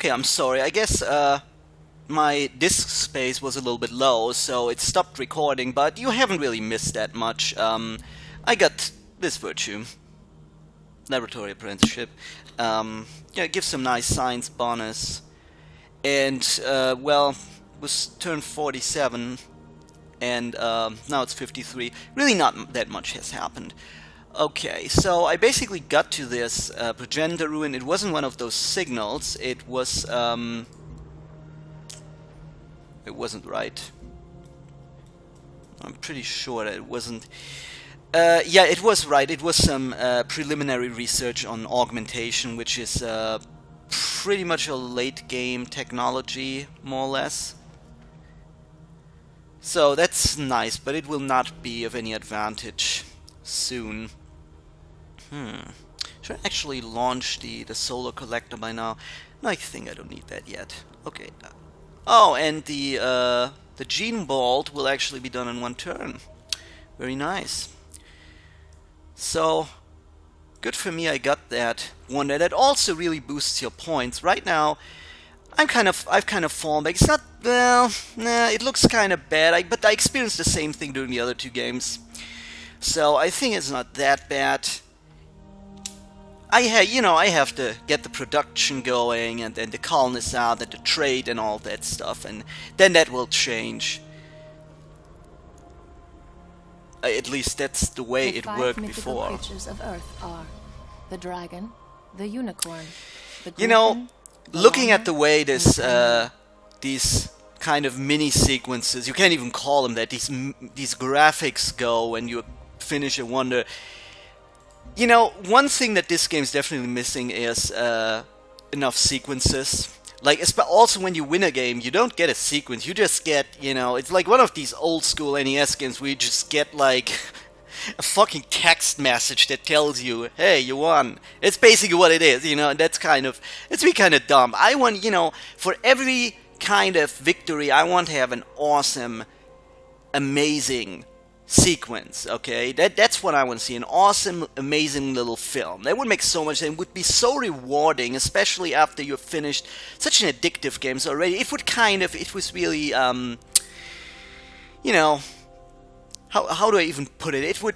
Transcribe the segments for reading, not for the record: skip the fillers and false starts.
Okay, I'm sorry. I guess my disk space was a little bit low, so it stopped recording, but you haven't really missed that much. I got this virtue. Laboratory apprenticeship. Yeah, it gives some nice science bonus. And, well, was turned 47, and now it's 53. Really not that much has happened. Okay, so I basically got to this progenitor ruin. It wasn't one of those signals. It was, it wasn't right. I'm pretty sure that it wasn't. Yeah, it was right. It was some preliminary research on augmentation, which is pretty much a late game technology, more or less. So that's nice, but it will not be of any advantage soon. Should I actually launch the solar collector by now? No, I think I don't need that yet. Okay. Oh, and the gene bolt will actually be done in one turn. Very nice. So, good for me, I got that one. That also really boosts your points. Right now, I've kind of fallen back. It's not, well, nah, it looks kind of bad, but I experienced the same thing during the other two games. So, I think it's not that bad. I have to get the production going, and then the colonists out, and the trade, and all that stuff, and then that will change. At least that's the way it worked before. The 5 mythical creatures of Earth are the dragon, the unicorn, the griffin, you know, looking at the way this and these kind of mini sequences, you can't even call them that, these graphics go when you finish a wonder. You know, one thing that this game's definitely missing is enough sequences. Like, also when you win a game, you don't get a sequence, you just get, you know, it's like one of these old school NES games where you just get, like, a fucking text message that tells you, hey, you won. It's basically what it is, you know, and that's kind of, it's really kind of dumb. I want, you know, for every kind of victory, I want to have an awesome, amazing sequence, okay? That's what I want to see, an awesome, amazing little film. That would make so much sense. It would be so rewarding, especially after you've finished such an addictive game already. It would kind of, it was really, you know, how do I even put it? It would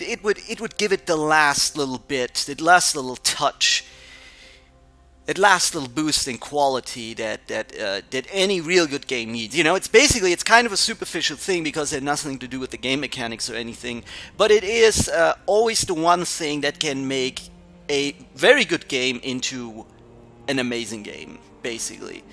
give it the last little bit, the last little touch, that last little boost in quality that any real good game needs. You know, it's basically, it's kind of a superficial thing because it has nothing to do with the game mechanics or anything, but it is always the one thing that can make a very good game into an amazing game, basically.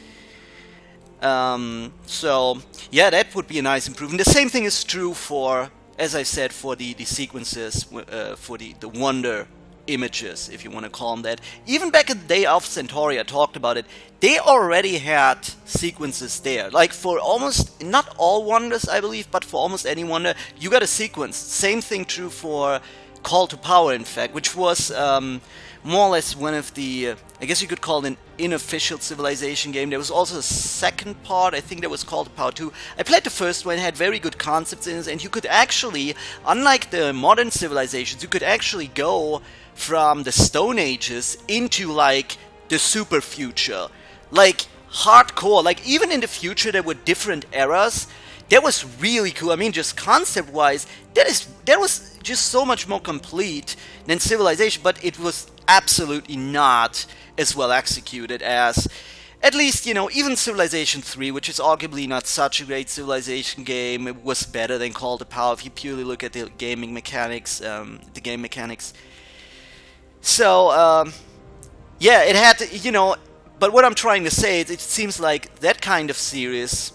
So, yeah, that would be a nice improvement. The same thing is true for, as I said, for the sequences, for the wonder images, if you want to call them that. Even back in the day of Centauri, I talked about it, they already had sequences there. Like for almost, not all wonders I believe, but for almost any wonder, you got a sequence. Same thing true for Call to Power, in fact, which was more or less one of the, I guess you could call it an unofficial Civilization game. There was also a second part, I think that was Call to Power 2. I played the first one, it had very good concepts in it, and you could actually, unlike the modern civilizations, you could actually go from the Stone Ages into like the super future, like hardcore. Like even in the future there were different eras. That was really cool. I mean, just concept wise, that was just so much more complete than Civilization, but it was absolutely not as well executed as, at least, you know, even Civilization 3, which is arguably not such a great Civilization game. It was better than Call to Power if you purely look at the gaming mechanics, the game mechanics. So, yeah, it had to, you know, but what I'm trying to say is it seems like that kind of series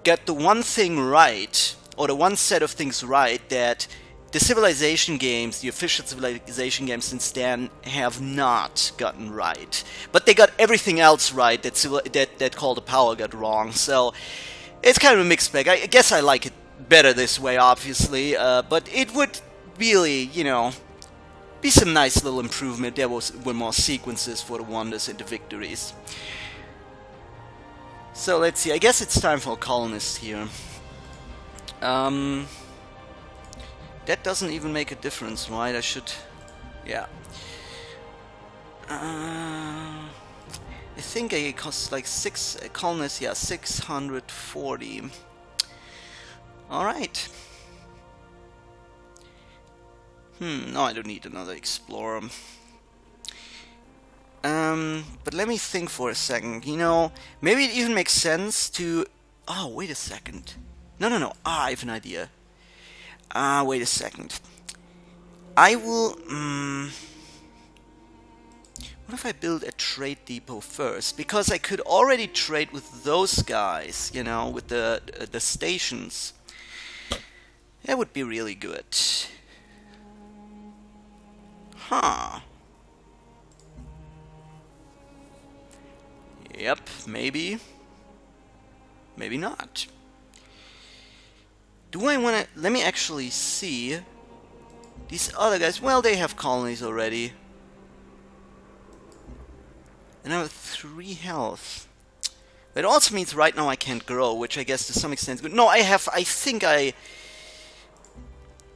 got the one thing right, or the one set of things right, that the Civilization games, the official Civilization games since then, have not gotten right. But they got everything else right that Call to Power got wrong, so it's kind of a mixed bag. I guess I like it better this way, obviously, but it would really, you know, be some nice little improvement. There were more sequences for the wonders and the victories. So let's see, I guess it's time for a colonist here. That doesn't even make a difference, right? I should... yeah. I think it costs like 6 colonists, yeah, 640. Alright. No, I don't need another explorer. But let me think for a second. You know, maybe it even makes sense to... Oh, wait a second. No. I have an idea. Wait a second. I will... What if I build a trade depot first? Because I could already trade with those guys, you know, with the stations. That would be really good. Huh. Yep, maybe. Maybe not. Do I want to... Let me actually see. These other guys, well, they have colonies already. And I have 3 health. But it also means right now I can't grow, which I guess to some extent is good. No, I have... I think I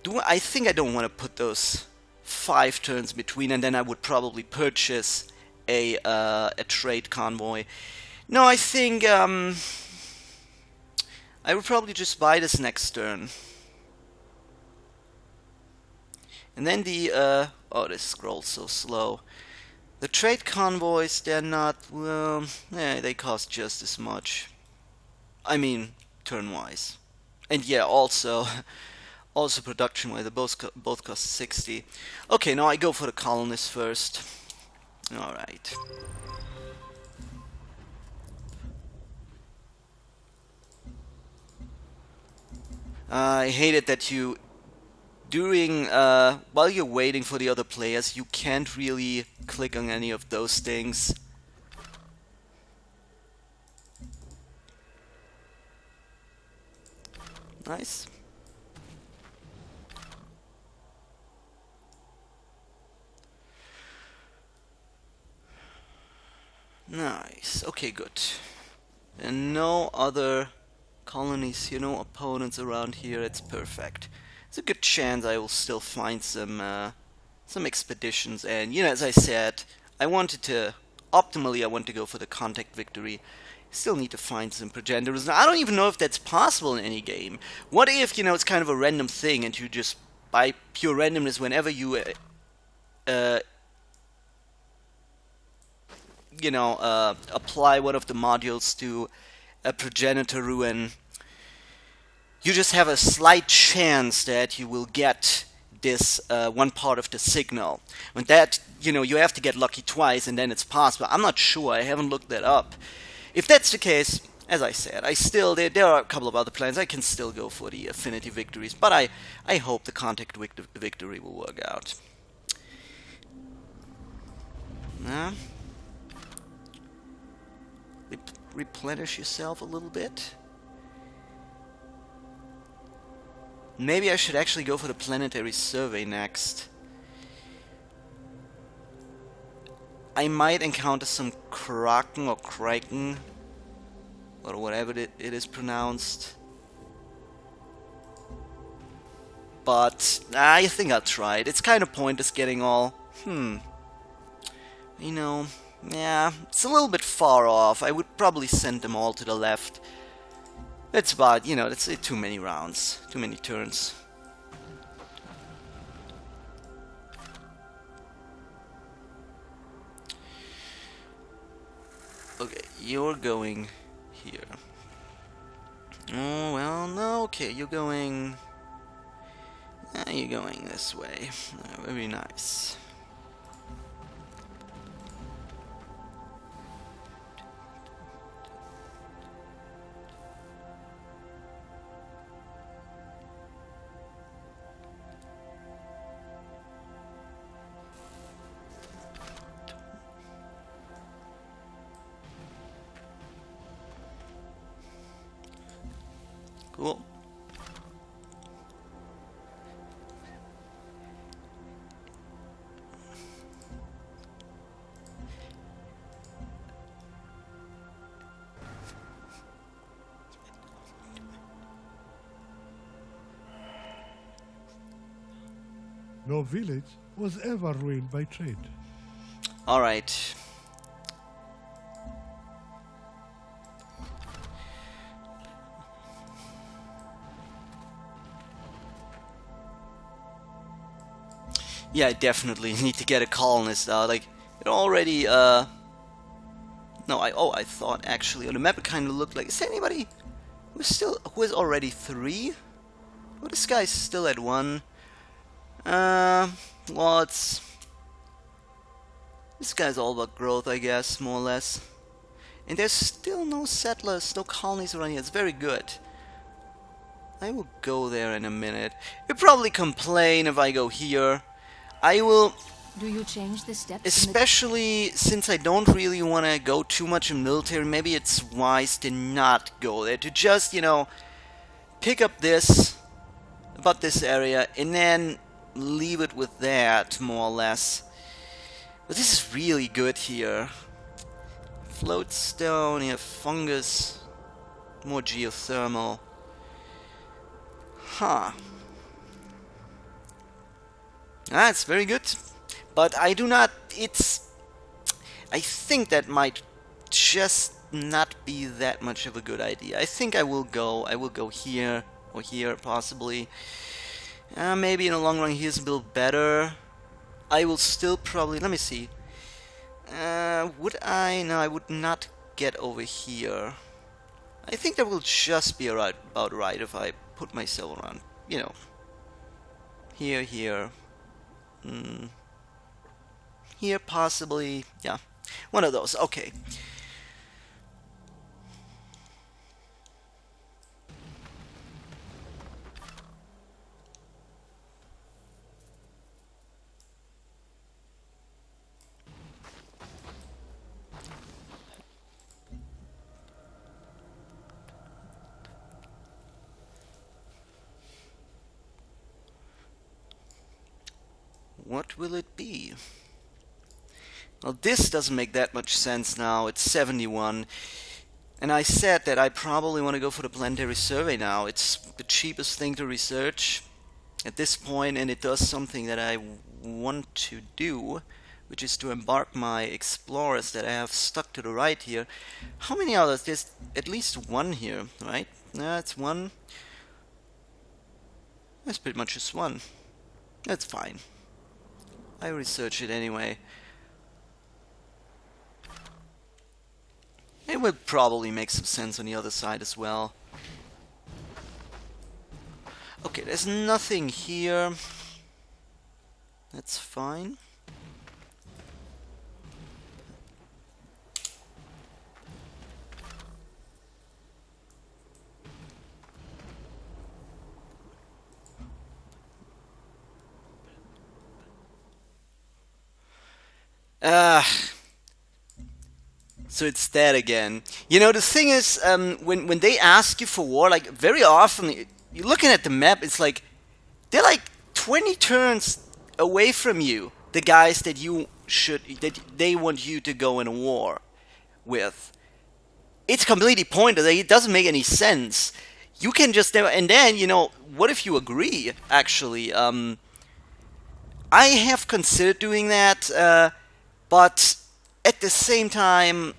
don't want to put those 5 turns between, and then I would probably purchase a trade convoy. No, I think I would probably just buy this next turn. And then the oh, this scroll's so slow. The trade convoys, they're not, well, they cost just as much. I mean, turn-wise. And yeah, also production-wise, they both cost 60. Okay, now I go for the colonists first. Alright. I hate it that you, while you're waiting for the other players, you can't really click on any of those things. Nice. Nice. Okay, good. And no other colonies, you know, opponents around here. It's perfect. There's a good chance I will still find some expeditions. And you know, as I said, optimally I want to go for the contact victory. Still need to find some progenitors. Now, I don't even know if that's possible in any game. What if, you know, it's kind of a random thing and you just, by pure randomness, whenever you apply one of the modules to a progenitor ruin, you just have a slight chance that you will get this one part of the signal. And that, you know, you have to get lucky twice and then it's possible. I'm not sure, I haven't looked that up. If that's the case, as I said, there are a couple of other plans. I can still go for the affinity victories, but I hope the contact victory will work out. Replenish yourself a little bit. Maybe I should actually go for the planetary survey next. I might encounter some Kraken or Kraken, or whatever it is pronounced. But I think I'll try it. It's kind of pointless getting all, you know, yeah, it's a little bit far off. I would probably send them all to the left. That's about, you know, that's too many rounds, too many turns. Okay, you're going here. Oh, well, no, okay, you're going this way. Very nice. Cool. No village was ever ruined by trade. All right. Yeah, I definitely need to get a colonist out. Like, it already, no, I thought actually on the map it kind of looked like, is there anybody who is already 3? Well, this guy's still at 1. Well, this guy's all about growth, I guess, more or less. And there's still no settlers, no colonies around here. It's very good. I will go there in a minute. You'll probably complain if I go here. I will... Do you change the steps? Especially since I don't really want to go too much in military, maybe it's wise to not go there. To just, you know, pick up this, about this area, and then leave it with that, more or less. But this is really good here. Floatstone, you have fungus, more geothermal. Huh. That's very good. But I do not, I think that might just not be that much of a good idea. I think I will go here, or here, possibly. Maybe in the long run here's a little better. I will still probably, let me see. Would I? No, I would not get over here. I think that will just be about right if I put myself around, you know, here, here possibly, yeah, one of those, okay. What will it be? Well, this doesn't make that much sense now. It's 71. And I said that I probably want to go for the planetary survey now. It's the cheapest thing to research at this point, and it does something that I want to do, which is to embark my explorers that I have stuck to the right here. How many others? There's at least one here, right? That's one. That's pretty much just one. That's fine. I research it anyway. It would probably make some sense on the other side as well. Okay, there's nothing here. That's fine. So it's that again. You know, the thing is, when they ask you for war, like, very often, you're looking at the map, it's like, they're like 20 turns away from you, the guys that that they want you to go in a war with. It's completely pointless, it doesn't make any sense. You can just never, and then, you know, what if you agree, actually? I have considered doing that, but at the same time,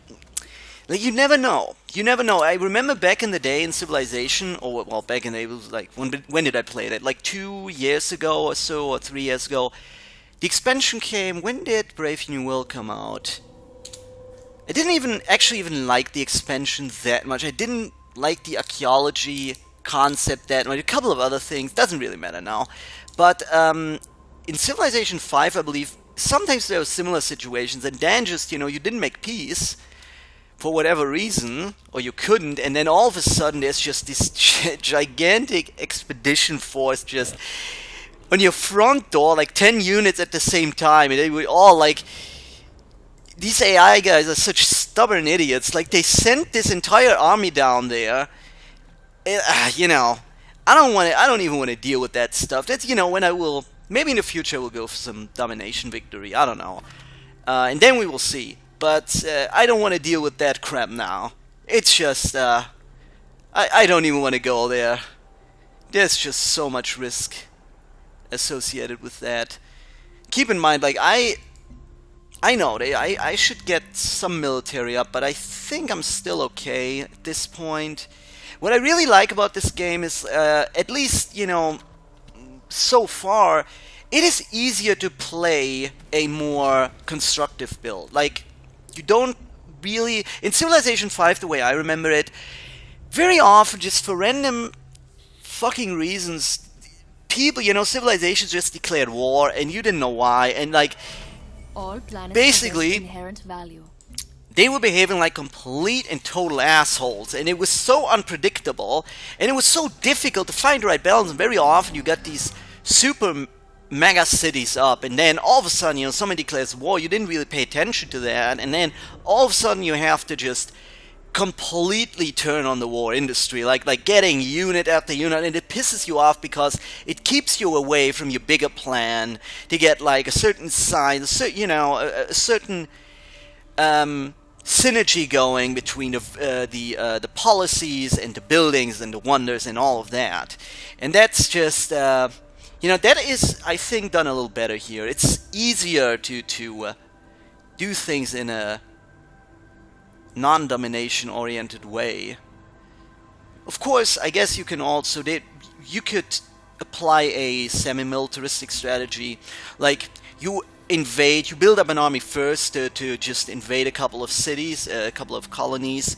like, you never know. You never know. I remember back in the day in Civilization, or well, back in the day, it was like, when did I play that? Like 2 years ago or so, or 3 years ago. The expansion came. When did Brave New World come out? I didn't actually even like the expansion that much. I didn't like the archaeology concept that much. A couple of other things. Doesn't really matter now. But in Civilization 5, I believe, sometimes there were similar situations, and then just, you know, you didn't make peace for whatever reason, or you couldn't, and then all of a sudden there's just this gigantic expedition force just on your front door, like 10 units at the same time, and they were all like, these AI guys are such stubborn idiots, like, they sent this entire army down there, and, you know, I don't even want to deal with that stuff. That's, you know, when I will, maybe in the future we'll go for some domination victory, I don't know, and then we will see. But I don't want to deal with that crap now. It's just, I don't even want to go there. There's just so much risk associated with that. Keep in mind, like, I know I should get some military up, but I think I'm still okay at this point. What I really like about this game is, at least, you know, so far, it is easier to play a more constructive build. Like, you don't really... In Civilization 5, the way I remember it, very often, just for random fucking reasons, people, you know, civilizations just declared war, and you didn't know why, and like... All planets basically, have inherent value. they were behaving like complete and total assholes, and it was so unpredictable, and it was so difficult to find the right balance, and very often you got these super mega cities up, and then all of a sudden, you know, somebody declares war, you didn't really pay attention to that, and then all of a sudden you have to just completely turn on the war industry, like getting unit after unit, and it pisses you off because it keeps you away from your bigger plan to get like a certain size, you know, a certain synergy going between the policies and the buildings and the wonders and all of that, and that's just you know, that is, I think, done a little better here. It's easier to do things in a non-domination oriented way. Of course, I guess you can also you could apply a semi-militaristic strategy, like you invade, you build up an army first to just invade a couple of cities, a couple of colonies,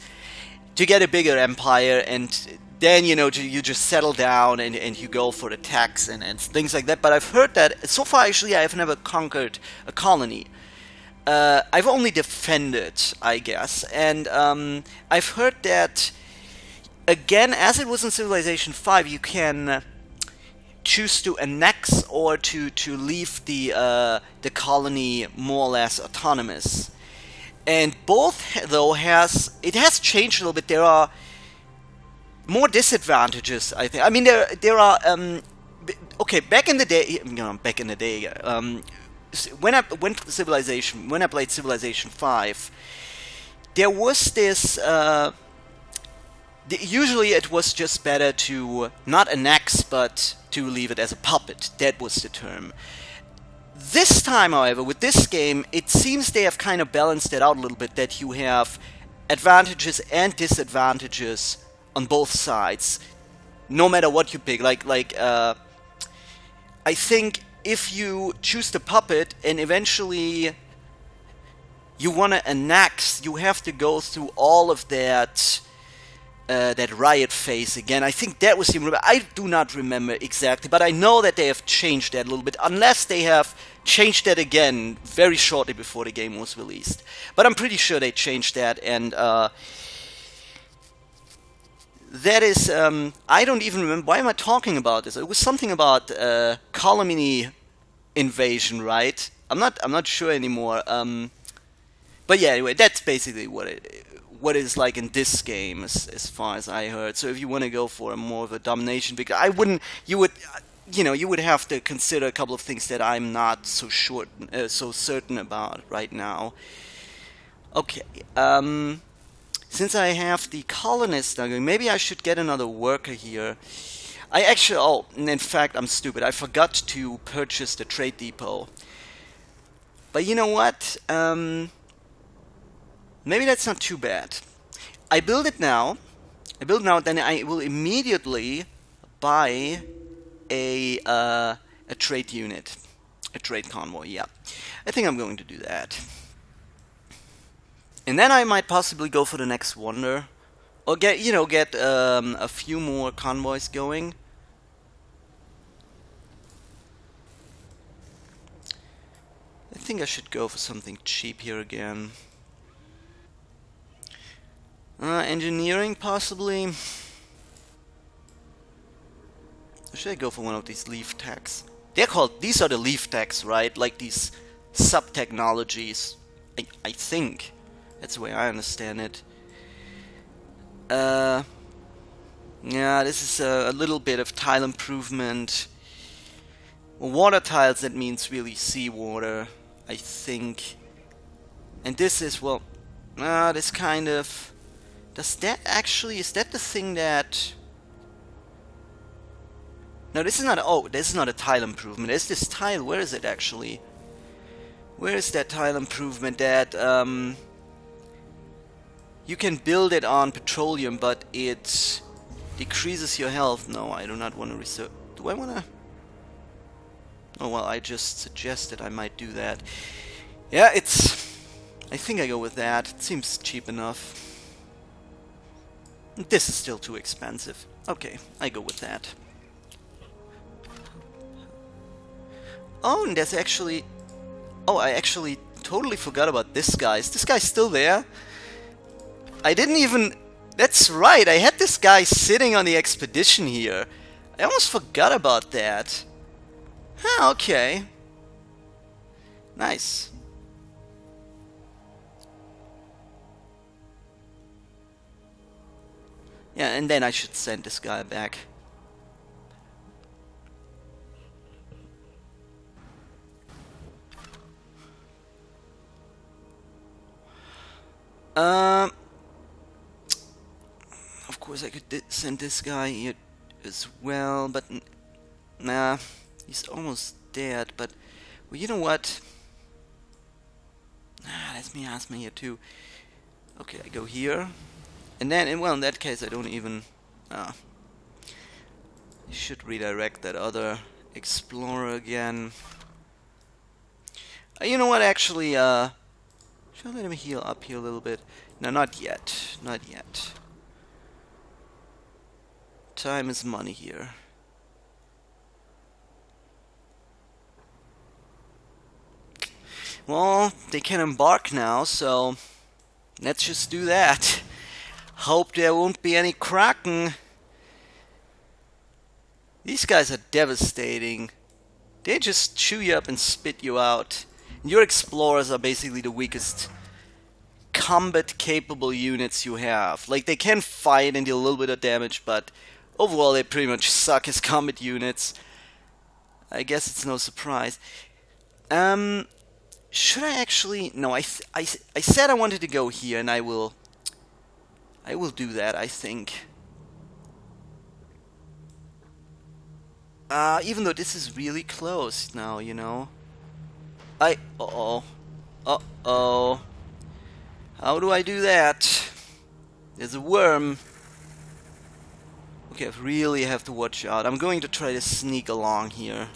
to get a bigger empire, and then, you know, you just settle down and you go for attacks and things like that. But I've heard that, so far actually I have never conquered a colony. I've only defended, I guess, and I've heard that, again, as it was in Civilization 5, you can choose to annex or to leave the colony more or less autonomous. And both, though, it has changed a little bit. There are more disadvantages, I think. I mean, there are okay. Back in the day, you know, when I played Civilization 5, there was this. Usually, it was just better to not annex, but to leave it as a puppet. That was the term. This time, however, with this game, it seems they have kind of balanced it out a little bit, that you have advantages and disadvantages on both sides, no matter what you pick. I think if you choose the puppet and eventually you want to annex, you have to go through all of that riot phase again. I think that was the... I do not remember exactly, but I know that they have changed that a little bit, unless they have changed that again very shortly before the game was released. But I'm pretty sure they changed that, and that is... I don't even remember... Why am I talking about this? It was something about colony invasion, right? I'm not sure anymore. But yeah, anyway, that's basically what it is like in this game, as far as I heard. So if you want to go for more of a domination, because I wouldn't, you would have to consider a couple of things that I'm not so certain about right now. Okay, since I have the colonists now going, maybe I should get another worker here. I actually, oh, in fact, I'm stupid. I forgot to purchase the trade depot. But you know what? Maybe that's not too bad. I build it now, then I will immediately buy a trade unit, a trade convoy. Yeah, I think I'm going to do that. And then I might possibly go for the next wonder, or get a few more convoys going. I think I should go for something cheap here again. Engineering, possibly. Or should I go for one of these leaf techs? These are the leaf techs, right? Like these sub-technologies. I think. That's the way I understand it. Yeah, this is a little bit of tile improvement. Water tiles, that means really seawater, I think. And this is, well, this kind of... Does that actually... Is that the thing that... No, this is not... Oh, this is not a tile improvement. There's this tile. Where is it actually? Where is that tile improvement that... You can build it on petroleum, but it decreases your health. No, I do not want to research... Do I want to... Oh well, I just suggested I might do that. Yeah, I think I go with that. It seems cheap enough. This is still too expensive. Okay, I go with that. Oh, and there's actually... Oh, I actually totally forgot about this guy. Is this guy still there? I didn't even... That's right, I had this guy sitting on the expedition here. I almost forgot about that. Huh, okay. Nice. Yeah, and then I should send this guy back. Of course I could send this guy here as well, but nah, he's almost dead. But well, you know what? Let me ask me here too. Okay, I go here, and then, well, in that case, I don't even. I should redirect that other explorer again. You know what? Actually, should I let him heal up here a little bit? No, not yet. Not yet. Time is money here. Well, they can embark now, so let's just do that. Hope there won't be any Kraken. These guys are devastating. They just chew you up and spit you out. Your explorers are basically the weakest combat capable units you have. Like, they can fight and deal a little bit of damage, but overall they pretty much suck as combat units. I guess it's no surprise. Should I actually... No, I said I wanted to go here, and I will do that, I think. Even though this is really close now, you know. Uh-oh. Uh-oh. How do I do that? There's a worm. Okay, I really have to watch out. I'm going to try to sneak along here.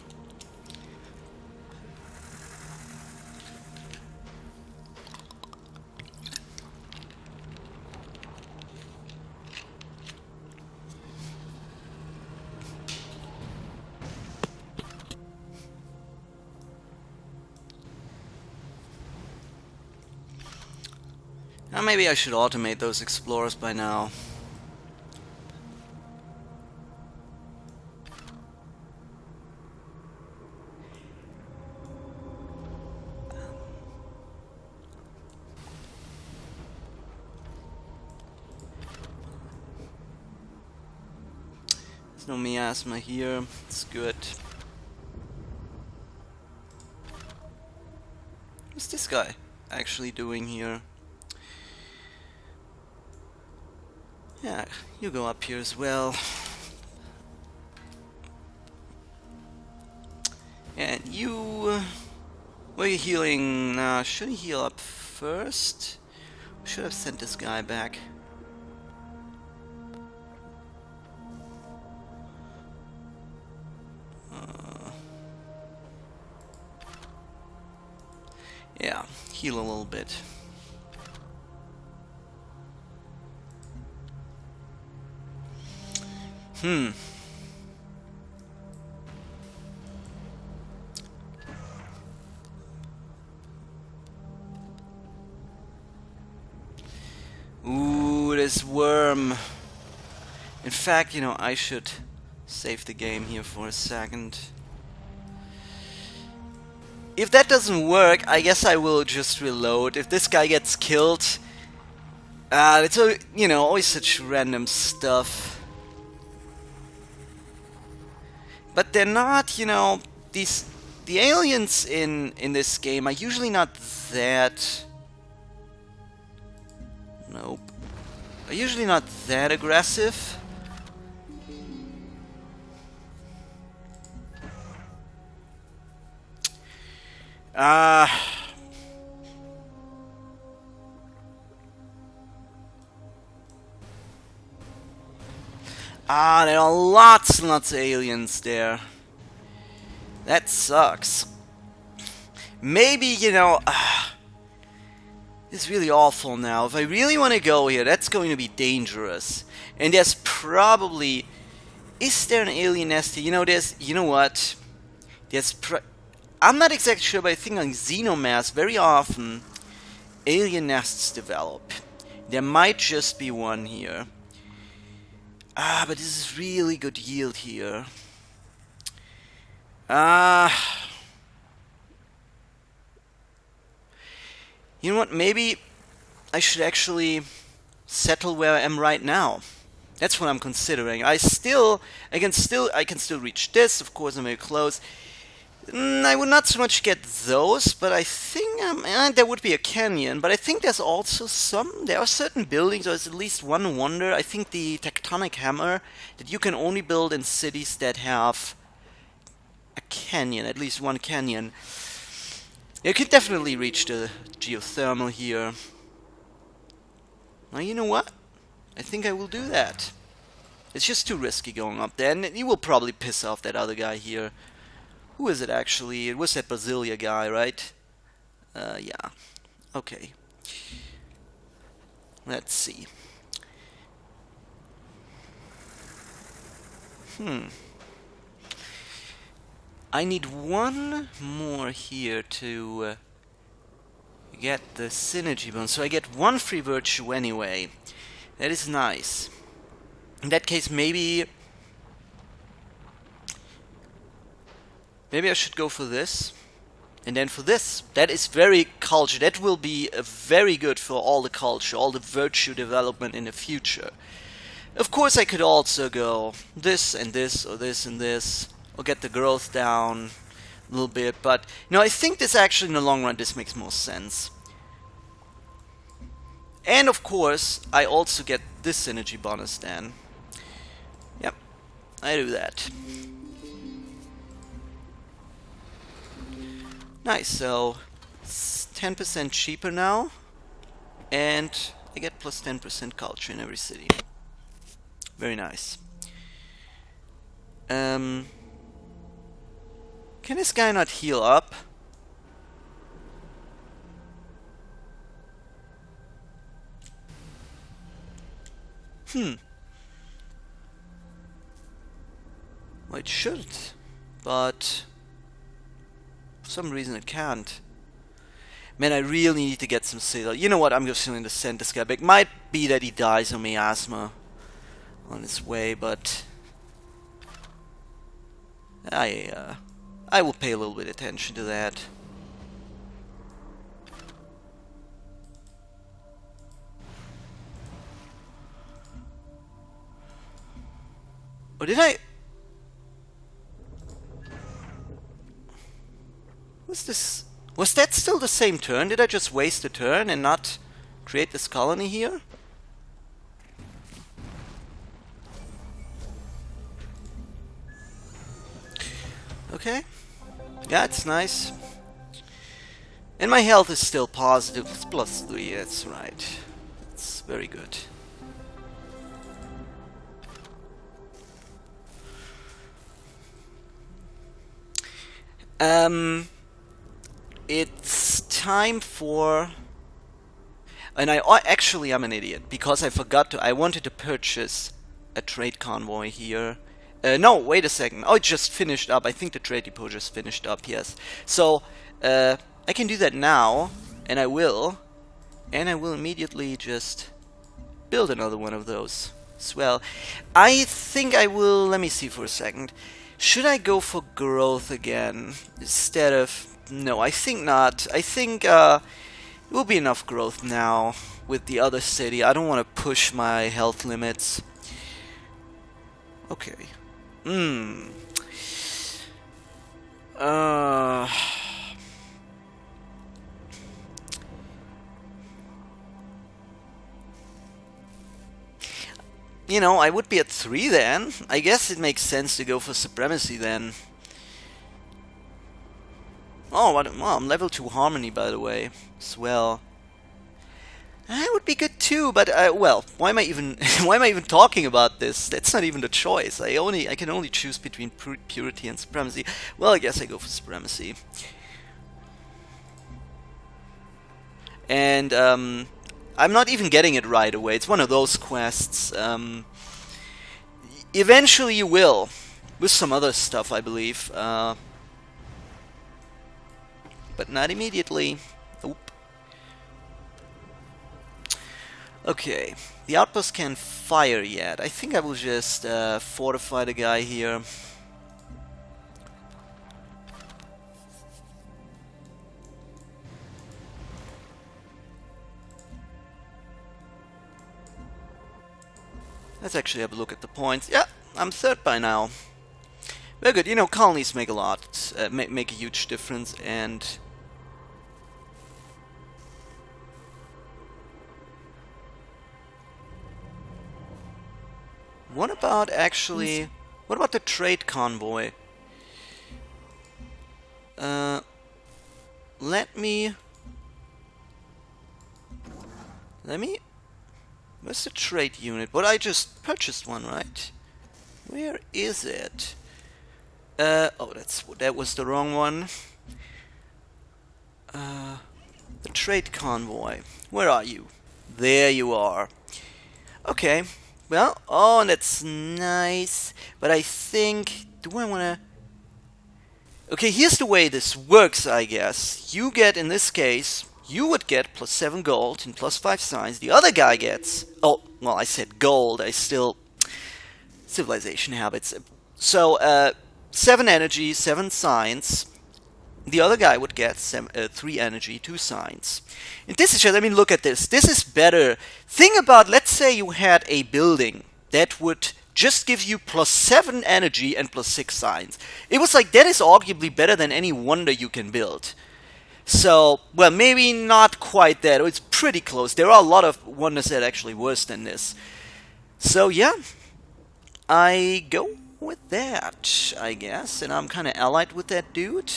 Now maybe I should automate those explorers by now. There's no miasma here. It's good. What's this guy actually doing here? Yeah, you go up here as well. And you... Were you healing? Should he heal up first? Should have sent this guy back. Yeah, heal a little bit. Ooh, this worm. In fact, you know, I should save the game here for a second. If that doesn't work, I guess I will just reload. If this guy gets killed, it's, you know, always such random stuff. But they're not, you know, the aliens in this game are usually not that... Nope. Are usually not that aggressive. There are lots and lots of aliens there. That sucks. Maybe, you know... it's really awful now. If I really want to go here, that's going to be dangerous. And there's probably... Is there an alien nest here? You know, there's... You know what? There's... I'm not exactly sure, but I think on Xenomass, very often, alien nests develop. There might just be one here. But this is really good yield here. You know what? Maybe I should actually settle where I am right now. That's what I'm considering. I can still reach this. Of course, I'm very close. I would not so much get those, but I think there would be a canyon. But I think there's also there are certain buildings, or there's at least one wonder. I think the tectonic hammer that you can only build in cities that have a canyon, at least one canyon. You could definitely reach the geothermal here. Now, you know what? I think I will do that. It's just too risky going up there, and you will probably piss off that other guy here. Who is it actually? It was that Brasilia guy, right? Yeah. Okay. Let's see. I need one more here to get the synergy bonus. So I get one free virtue anyway. That is nice. In that case, maybe I should go for this. And then for this. That is very culture. That will be very good for all the culture, all the virtue development in the future. Of course, I could also go this and this, or this and this, or get the growth down a little bit. But, you know, I think this actually, in the long run, this makes more sense. And, of course, I also get this synergy bonus then. Yep, I do that. Nice, so it's 10% cheaper now, and I get plus 10% culture in every city. Very nice. Can this guy not heal up? Well, it should, but for some reason it can't. Man, I really need to get some sailor. You know what? I'm just going to send this guy back. Might be that he dies of miasma on his way, but I will pay a little bit of attention to that. Or did I? Was that still the same turn? Did I just waste a turn and not create this colony here? Okay. Yeah, it's nice. And my health is still positive. It's plus 3, that's right. It's very good. It's time for... And actually I'm an idiot, because I forgot to... I wanted to purchase a trade convoy here. No, wait a second. Oh, it just finished up. I think the trade depot just finished up, yes. So, I can do that now, and I will. And I will immediately just build another one of those as well. I think I will... Let me see for a second. Should I go for growth again instead of... No, I think not. I think it will be enough growth now with the other city. I don't want to push my health limits. Okay. You know, I would be at 3 then. I guess it makes sense to go for supremacy then. Oh, I'm level 2 harmony, by the way, as well. That would be good too, but well, why am I even why am I even talking about this? That's not even the choice. I can only choose between purity and supremacy. Well, I guess I go for supremacy. And I'm not even getting it right away. It's one of those quests. Eventually you will, with some other stuff, I believe. But not immediately. Nope. Okay, the outpost can't fire yet. I think I will just fortify the guy here. Let's actually have a look at the points. Yeah, I'm third by now. Very good. You know, colonies make a lot, make a huge difference, and what about actually... What about the trade convoy? Let me... Where's the trade unit? But I just purchased one, right? Where is it? Oh, that was the wrong one. The trade convoy. Where are you? There you are. Okay. Well, oh, that's nice. But I think... Do I want to... Okay, here's the way this works, I guess. You get, in this case, you would get +7 gold and +5 science. The other guy gets... Oh, well, I said gold. I still... Civilization habits. So, 7 energy, 7 science. The other guy would get 3 energy, 2 science. And this is just, I mean, look at this. This is better. Think about, let's say you had a building that would just give you +7 energy and +6 science. It was like, that is arguably better than any wonder you can build. So, well, maybe not quite that. It's pretty close. There are a lot of wonders that are actually worse than this. So, yeah. I go with that, I guess. And I'm kind of allied with that dude.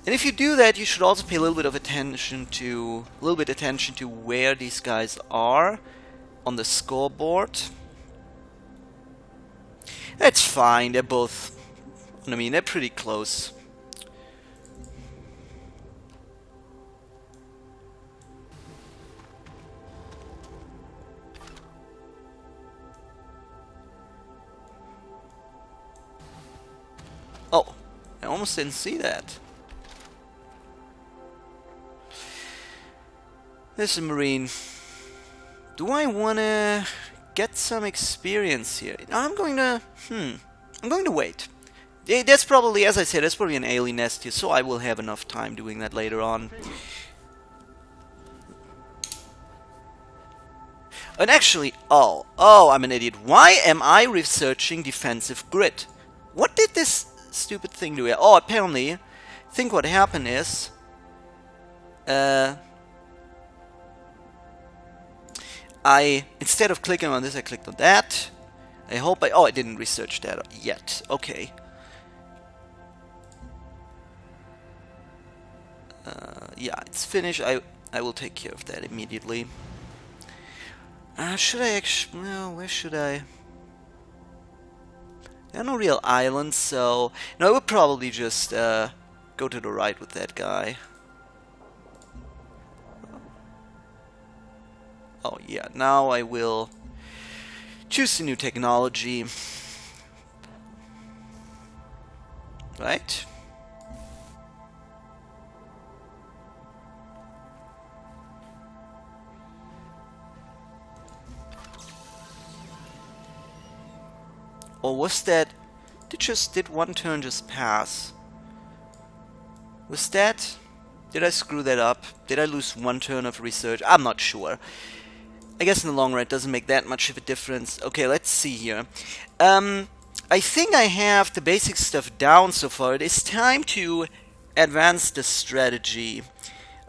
And if you do that, you should also pay a little bit of attention to where these guys are on the scoreboard. That's fine. They're both, I mean, they're pretty close. Oh, I almost didn't see that. Listen, Marine, do I want to get some experience here? I'm going to wait. That's probably, as I said, that's probably an alien nest here, so I will have enough time doing that later on. And actually, oh, I'm an idiot. Why am I researching defensive grid? What did this stupid thing do here? Oh, apparently, I think what happened is, instead of clicking on this, I clicked on that. Oh, I didn't research that yet. Okay. Yeah, it's finished. I will take care of that immediately. Should I actually... Well, where should I... There are no real islands, so... No, I would probably just go to the right with that guy. Oh yeah, now I will choose a new technology. Right? Or was that... Did one turn just pass? Was that... Did I screw that up? Did I lose one turn of research? I'm not sure. I guess in the long run it doesn't make that much of a difference. Okay, let's see here. I think I have the basic stuff down so far. It is time to advance the strategy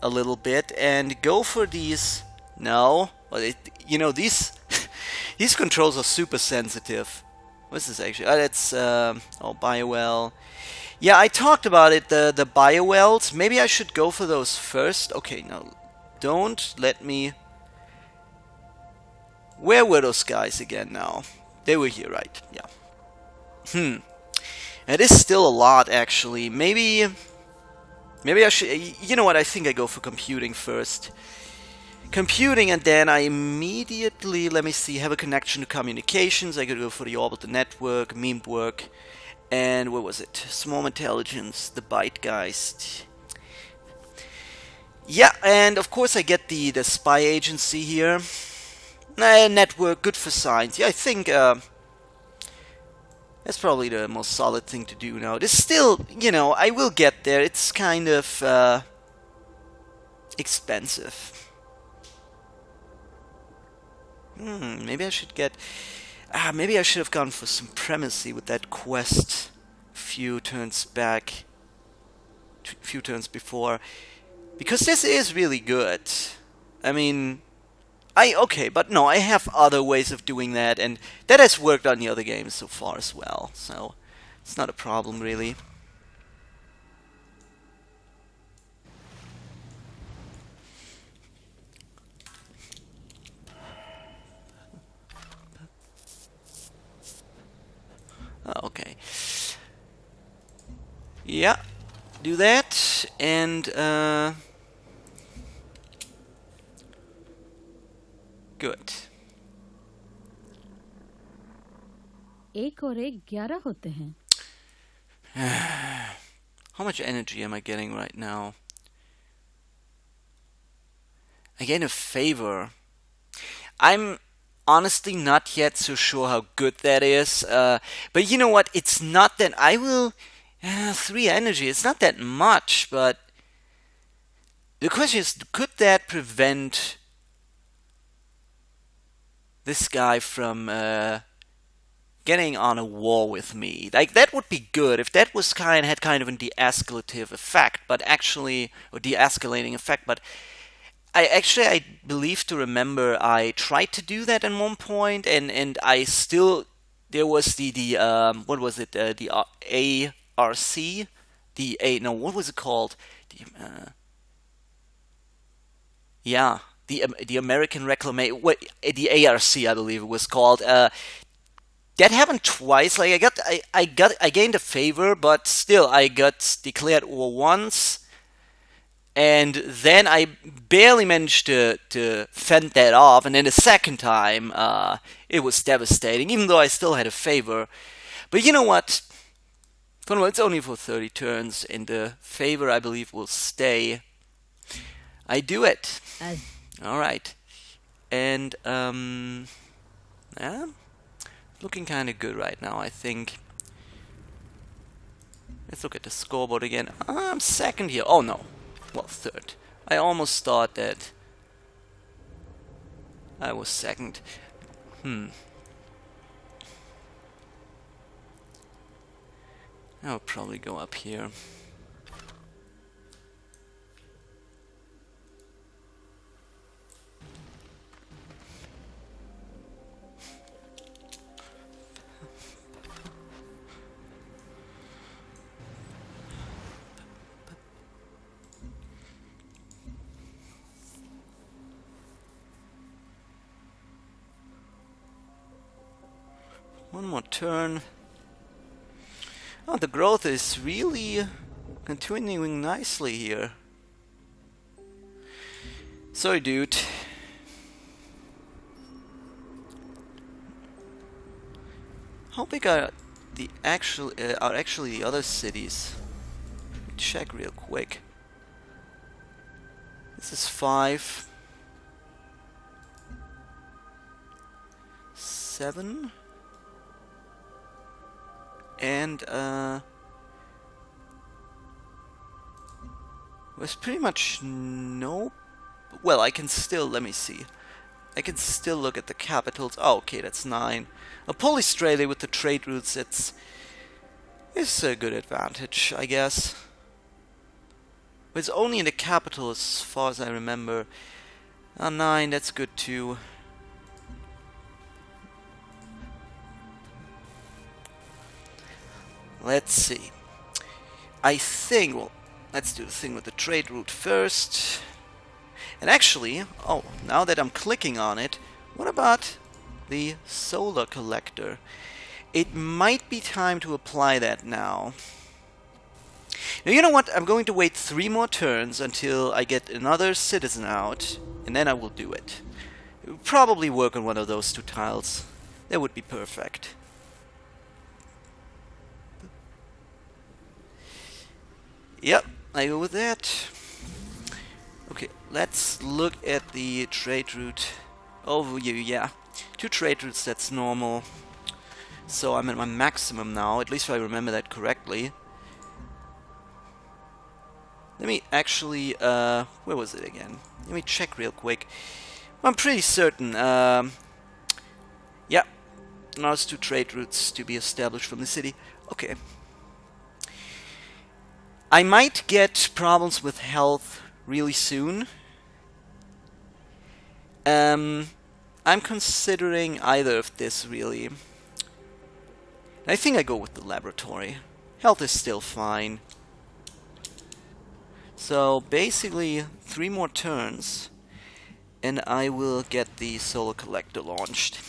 a little bit and go for these... No. Well, you know, these these controls are super sensitive. What's this actually? Oh, that's... oh, biowell. Yeah, I talked about it, the biowells. Maybe I should go for those first. Okay, no. Don't let me Where were those guys again now? They were here, right? Yeah. It is still a lot, actually. Maybe I should... You know what? I think I go for computing first. Computing, and then I immediately, let me see, have a connection to communications. I could go for the orbital network, memed work, and what was it? Small intelligence, the Bytegeist. Yeah, and of course I get the spy agency here. Network, good for science. Yeah, I think that's probably the most solid thing to do now. It's still, you know, I will get there. It's kind of expensive. Maybe I should get... maybe I should have gone for supremacy with that quest few turns back. Few turns before. Because this is really good. I mean... Okay, but no, I have other ways of doing that, and that has worked on the other games so far as well. So, it's not a problem, really. Okay. Yeah, do that, and good. एक और एक 11 होते हैं. How much energy am I getting right now? I gain a favor. I'm honestly not yet so sure how good that is. But you know what? It's not that I will... 3 energy. It's not that much, but... The question is, could that prevent this guy from getting on a war with me? Like, that would be good if that was had kind of a de-escalative effect, but actually... Or de-escalating effect, but... I believe to remember I tried to do that at one point, and I still... There was the what was it? The ARC? What was it called? The American Reclamation... The ARC, I believe it was called. That happened twice. Like, I gained a favor, but still, I got declared war once. And then I barely managed to fend that off, and then the second time, it was devastating, even though I still had a favor. But you know what? It's only for 30 turns, and the favor, I believe, will stay. I do it. Alright. And, yeah, looking kind of good right now, I think. Let's look at the scoreboard again. I'm second here. Oh, no. Well, third. I almost thought that I was second. I'll probably go up here. One more turn. Oh, the growth is really continuing nicely here. Sorry, dude. How big are actually the other cities? Let me check real quick. This is 5, 7. And there's pretty much no... Well, I can still... Let me see. I can still look at the capitals. Oh, okay, that's 9. Polystralia with the trade routes, it's a good advantage, I guess. But it's only in the capital as far as I remember. 9, that's good too. Let's see. I think, well, let's do the thing with the trade route first. And actually, oh, now that I'm clicking on it, what about the solar collector. It might be time to apply that now. Now, you know what? I'm going to wait 3 more turns until I get another citizen out, and then I will do it. It will probably work on one of those 2 tiles. That would be perfect. Yep, I go with that. Okay, let's look at the trade route overview. Yeah, 2 trade routes, that's normal. So I'm at my maximum now, at least if I remember that correctly. Let me actually, where was it again? Let me check real quick. I'm pretty certain, yeah, now it's 2 trade routes to be established from the city. Okay. I might get problems with health really soon. I'm considering either of this, really. I think I go with the laboratory. Health is still fine. So basically 3 more turns and I will get the solar collector launched.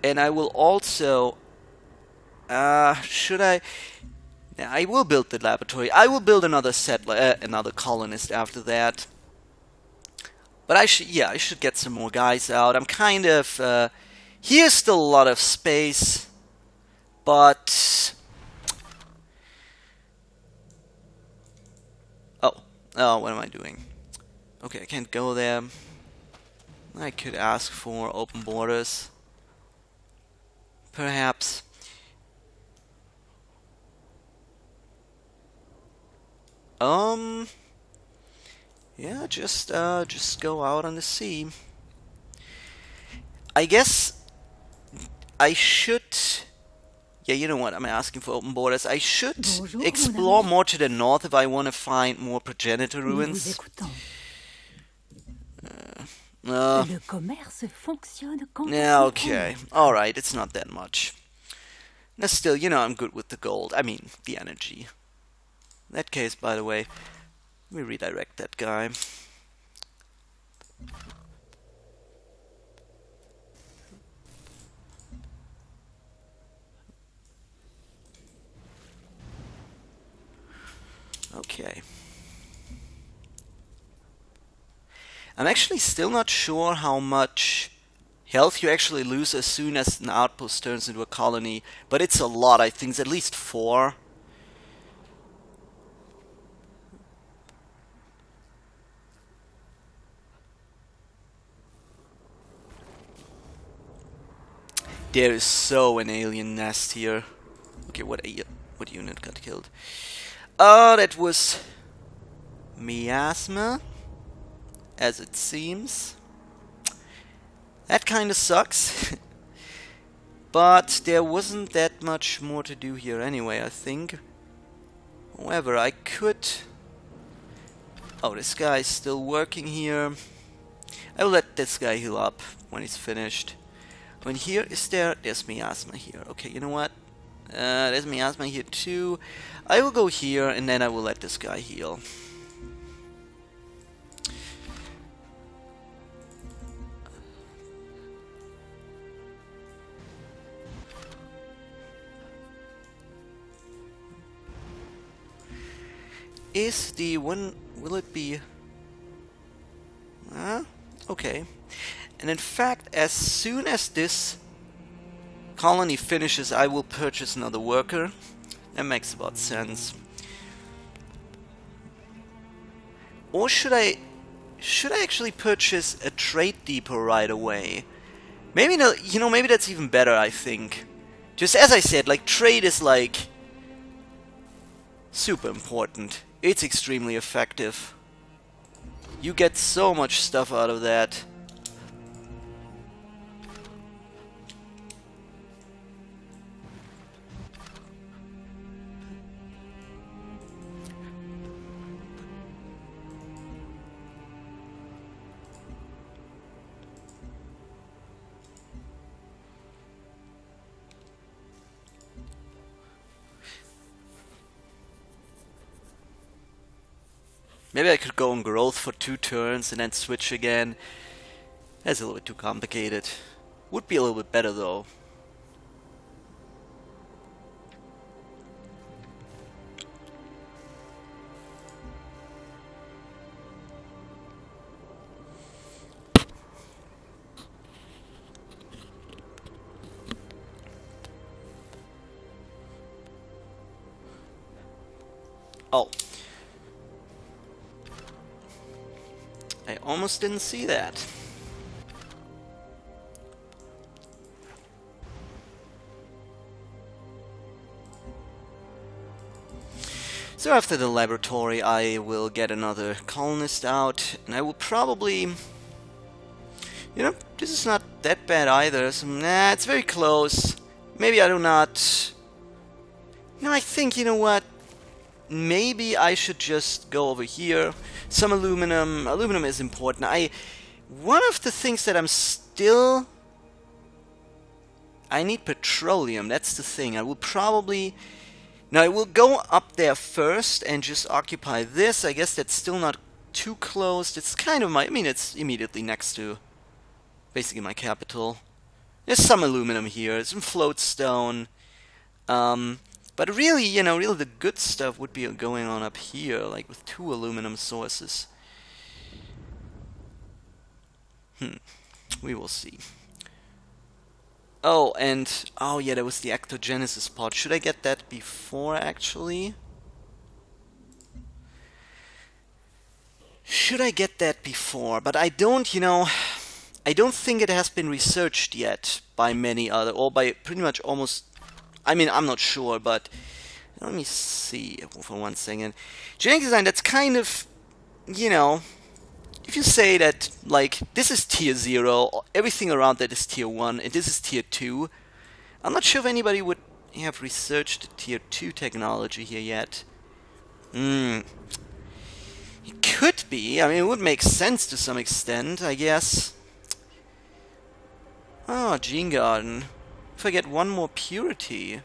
And I will also should I? Yeah, I will build the laboratory. I will build another settler, another colonist after that. But I should get some more guys out. I'm kind of here's still a lot of space, but oh, what am I doing? Okay, I can't go there. I could ask for open borders, perhaps. Yeah, just go out on the sea. I guess I should. Yeah, you know what? I'm asking for open borders. I should explore more to the north if I want to find more progenitor ruins. Yeah, okay. Alright, it's not that much. Now still, you know, I'm good with the gold. I mean, the energy. In that case, by the way, let me redirect that guy. Okay. I'm actually still not sure how much health you actually lose as soon as an outpost turns into a colony, but it's a lot. I think it's at least 4. There is so an alien nest here. Okay, what unit got killed? Oh, that was miasma, as it seems. That kind of sucks. But there wasn't that much more to do here anyway, I think. However, I could... Oh, this guy is still working here. I will let this guy heal up when he's finished. When here is there's miasma here. Okay, you know what? There's miasma here too. I will go here and then I will let this guy heal. Is the one... will it be... okay. And in fact, as soon as this colony finishes, I will purchase another worker. That makes about sense. Or should I actually purchase a trade depot right away? Maybe no, you know, maybe that's even better, I think. Just as I said, like, trade is like super important. It's extremely effective. You get so much stuff out of that. Maybe I could go on growth for 2 turns and then switch again. That's a little bit too complicated. Would be a little bit better though. Oh. I almost didn't see that. So after the laboratory I will get another colonist out, and I will probably... You know, this is not that bad either. So, nah, it's very close. Maybe I do not... No, I think, you know what? Maybe I should just go over here. Some aluminum. Aluminum is important. One of the things that I'm still... I need petroleum. That's the thing. I will probably... Now, I will go up there first and just occupy this. I guess that's still not too close. It's kind of my... I mean, it's immediately next to basically my capital. There's some aluminum here. Some floatstone. But really, you know, really the good stuff would be going on up here, like with 2 aluminum sources. We will see. Oh, and... Oh, yeah, there was the ectogenesis pod. Should I get that before, actually? Should I get that before? But I don't, you know... I don't think it has been researched yet by many other... Or by pretty much almost... I mean, I'm not sure, but... Let me see for one second. Genetic design, that's kind of... You know... If you say that, like, this is tier 0, everything around that is tier 1, and this is tier 2, I'm not sure if anybody would have researched tier 2 technology here yet. It could be. I mean, it would make sense to some extent, I guess. Oh, Gene Garden. If I get one more purity.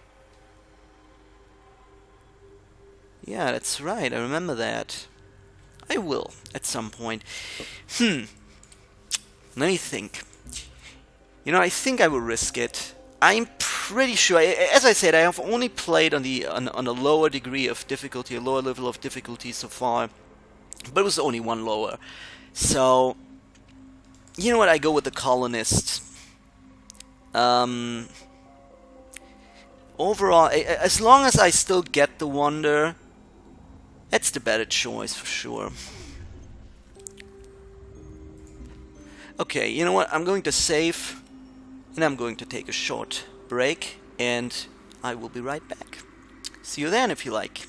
Yeah, that's right, I remember that. I will, at some point. Let me think. You know, I think I will risk it. I'm pretty sure, as I said, I have only played on a lower degree of difficulty, a lower level of difficulty so far. But it was only one lower. So, you know what, I go with the colonist. Overall, as long as I still get the wonder... That's the better choice for sure. Okay, you know what? I'm going to save and I'm going to take a short break and I will be right back. See you then if you like.